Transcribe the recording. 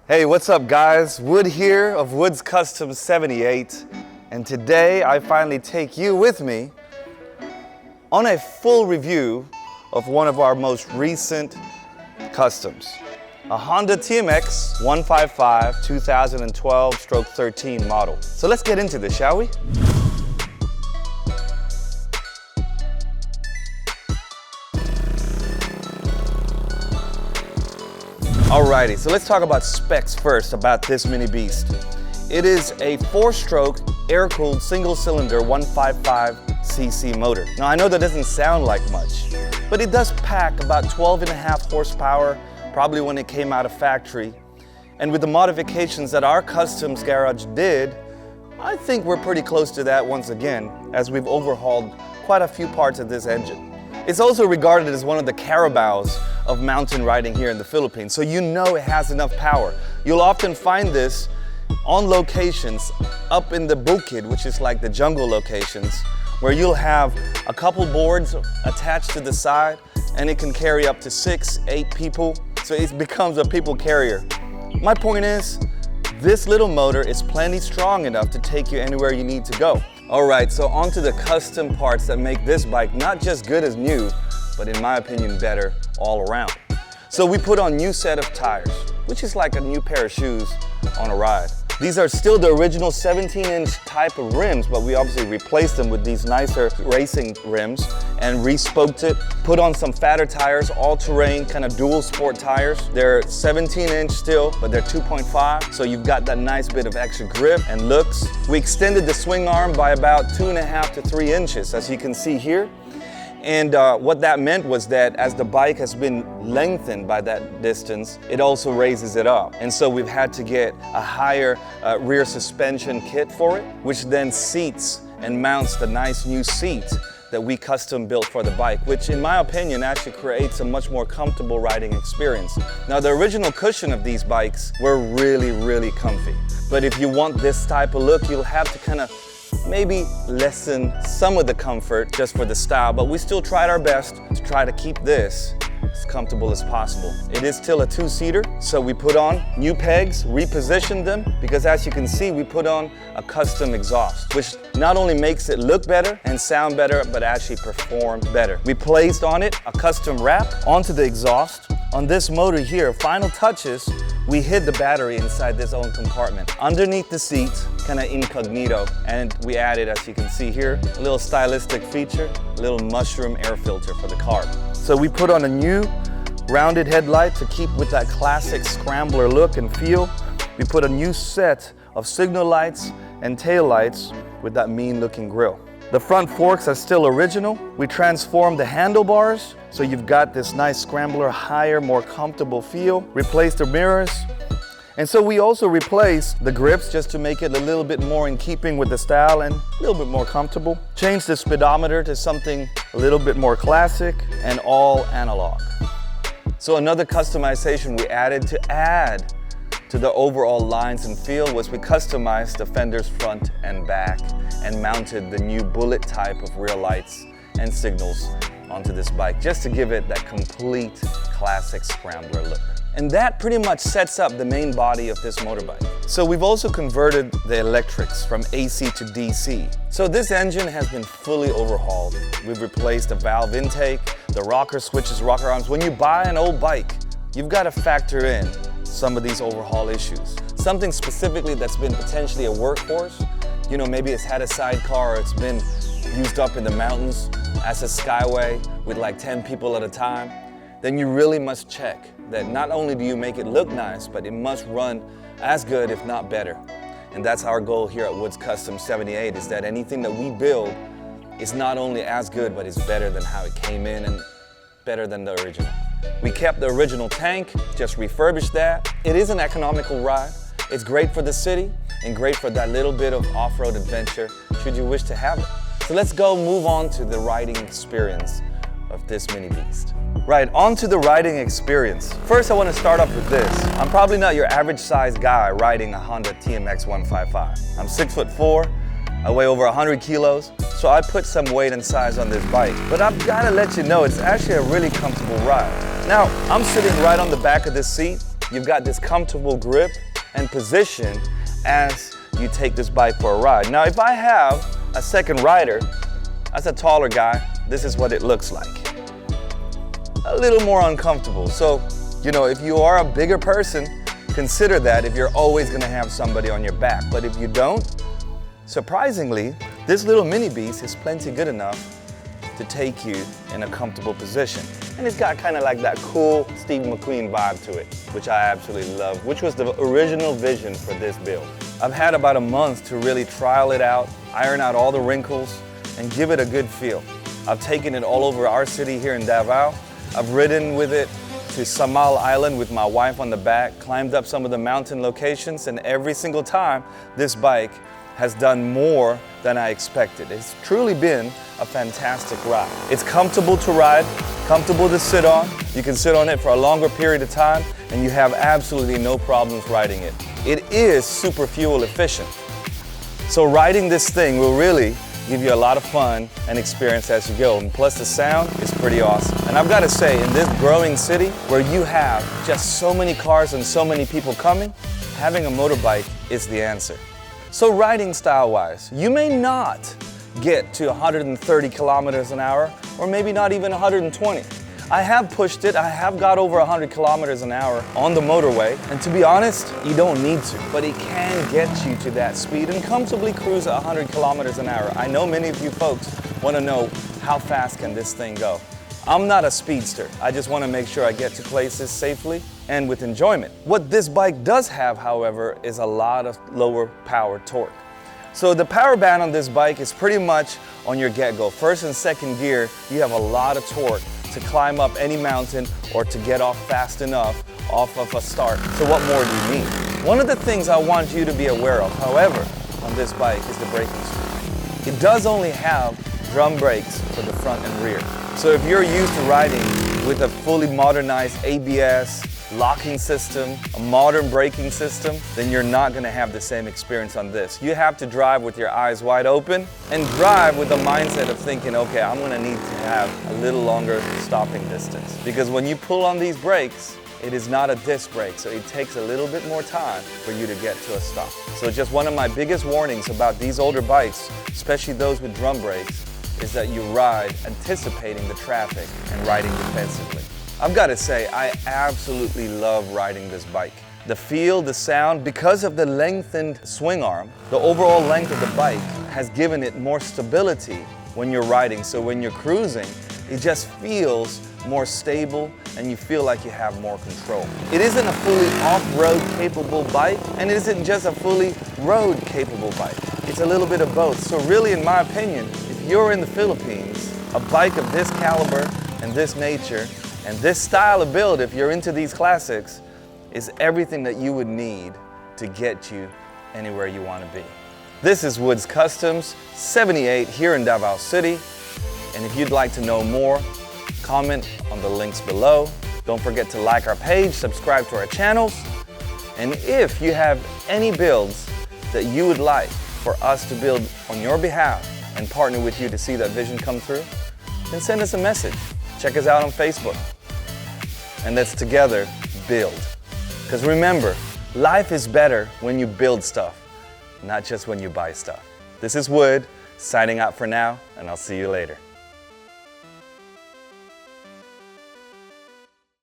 Hey, what's up guys? Wood here of Wood's Custom 78, and today I finally take you with me on a full review of one of our most recent customs, a Honda TMX155 2012/13 model. So let's get into this, shall we? Alrighty, so let's talk about specs first about this mini beast. It is a 4-stroke air-cooled single-cylinder 155cc motor. Now I know that doesn't sound like much, but it does pack about 12.5 horsepower, probably when it came out of factory. And with the modifications that our customs garage did, I think we're pretty close to that once again, as we've overhauled quite a few parts of this engine. It's also regarded as one of the Carabaos of mountain riding here in the Philippines, so you know it has enough power. You'll often find this on locations up in the bukid, which is like the jungle locations, where you'll have a couple boards attached to the side and it can carry up to 6-8 people, so it becomes a people carrier. My point is, this little motor is plenty strong enough to take you anywhere you need to go. Alright, so on to the custom parts that make this bike not just good as new, but in my opinion better all around. So we put on new set of tires, which is like a new pair of shoes on a ride. These are still the original 17-inch type of rims, but we obviously replaced them with these nicer racing rims and re-spoked it. Put on some fatter tires, all-terrain, kind of dual sport tires. They're 17-inch still, but they're 2.5, so you've got that nice bit of extra grip and looks. We extended the swing arm by about 2.5 to 3 inches, as you can see here. And what that meant was that as the bike has been lengthened by that distance, it also raises it up. And so we've had to get a higher rear suspension kit for it, which then seats and mounts the nice new seat that we custom built for the bike, which in my opinion actually creates a much more comfortable riding experience. Now the original cushion of these bikes were really comfy. But if you want this type of look, you'll have to kind of maybe lessen some of the comfort just for the style, but we still tried our best to try to keep this as comfortable as possible. It is still a 2-seater, so we put on new pegs, repositioned them, because as you can see, we put on a custom exhaust, which not only makes it look better and sound better, but actually perform better. We placed on it a custom wrap onto the exhaust. On this motor here, final touches, we hid the battery inside this own compartment. Underneath the seat, kind of incognito, and we added, as you can see here, a little stylistic feature, a little mushroom air filter for the carb. So we put on a new rounded headlight to keep with that classic Scrambler look and feel. We put a new set of signal lights and tail lights with that mean looking grille. The front forks are still original. We transformed the handlebars, so you've got this nice Scrambler higher, more comfortable feel. Replaced the mirrors. And so we also replaced the grips just to make it a little bit more in keeping with the style and a little bit more comfortable. Changed the speedometer to something a little bit more classic and all analog. So another customization we added to add to the overall lines and feel was we customized the fenders front and back and mounted the new bullet type of rear lights and signals onto this bike, just to give it that complete classic Scrambler look. And that pretty much sets up the main body of this motorbike. So we've also converted the electrics from AC to DC. So this engine has been fully overhauled. We've replaced the valve intake, the rocker switches, rocker arms. When you buy an old bike, you've got to factor in some of these overhaul issues. Something specifically that's been potentially a workhorse, you know, maybe it's had a sidecar or it's been used up in the mountains as a skyway with like 10 people at a time, then you really must check that not only do you make it look nice, but it must run as good, if not better. And that's our goal here at Wood's Custom 78, is that anything that we build is not only as good, but is better than how it came in and better than the original. We kept the original tank, just refurbished that. It is an economical ride. It's great for the city and great for that little bit of off-road adventure, should you wish to have it. So let's go move on to the riding experience of this mini beast. Right, on to the riding experience. First, I want to start off with this. I'm probably not your average size guy riding a Honda TMX155. I'm 6'4", I weigh over 100 kilos, so I put some weight and size on this bike. But I've got to let you know, it's actually a really comfortable ride. Now, I'm sitting right on the back of this seat, you've got this comfortable grip and position as you take this bike for a ride. Now, if I have a second rider, as a taller guy, this is what it looks like. A little more uncomfortable. So, you know, if you are a bigger person, consider that if you're always gonna have somebody on your back. But if you don't, surprisingly, this little mini beast is plenty good enough to take you in a comfortable position. And it's got kind of like that cool Steve McQueen vibe to it, which I absolutely love, which was the original vision for this build. I've had about a month to really trial it out, iron out all the wrinkles, and give it a good feel. I've taken it all over our city here in Davao. I've ridden with it to Samal Island with my wife on the back, climbed up some of the mountain locations, and every single time this bike has done more than I expected. It's truly been a fantastic ride. It's comfortable to ride, comfortable to sit on. You can sit on it for a longer period of time and you have absolutely no problems riding it. It is super fuel efficient. So riding this thing will really give you a lot of fun and experience as you go. And plus the sound is pretty awesome. And I've got to say, in this growing city where you have just so many cars and so many people coming, having a motorbike is the answer. So riding style-wise, you may not get to 130 kilometers an hour, or maybe not even 120. I have pushed it, I have got over 100 kilometers an hour on the motorway, and to be honest, you don't need to, but it can get you to that speed and comfortably cruise at 100 kilometers an hour. I know many of you folks want to know how fast can this thing go. I'm not a speedster. I just want to make sure I get to places safely and with enjoyment. What this bike does have, however, is a lot of lower power torque. So the power band on this bike is pretty much on your get-go. First and second gear, you have a lot of torque to climb up any mountain or to get off fast enough off of a start. So what more do you need? One of the things I want you to be aware of, however, on this bike is the braking system. It does only have drum brakes for the front and rear. So if you're used to riding with a fully modernized ABS, locking system, a modern braking system, then you're not going to have the same experience on this. You have to drive with your eyes wide open and drive with the mindset of thinking, okay, I'm going to need to have a little longer stopping distance. Because when you pull on these brakes, it is not a disc brake, so it takes a little bit more time for you to get to a stop. So just one of my biggest warnings about these older bikes, especially those with drum brakes, is that you ride anticipating the traffic and riding defensively. I've got to say, I absolutely love riding this bike. The feel, the sound, because of the lengthened swing arm, the overall length of the bike has given it more stability when you're riding. So when you're cruising, it just feels more stable and you feel like you have more control. It isn't a fully off-road capable bike, and it isn't just a fully road capable bike. It's a little bit of both. So really, in my opinion, if you're in the Philippines, a bike of this caliber and this nature and this style of build, if you're into these classics, is everything that you would need to get you anywhere you want to be. This is Woods Customs 78 here in Davao City. And if you'd like to know more, comment on the links below. Don't forget to like our page, subscribe to our channels. And if you have any builds that you would like for us to build on your behalf and partner with you to see that vision come through, then send us a message. Check us out on Facebook. And let's together build. Because remember, life is better when you build stuff, not just when you buy stuff. This is Wood, signing out for now, and I'll see you later.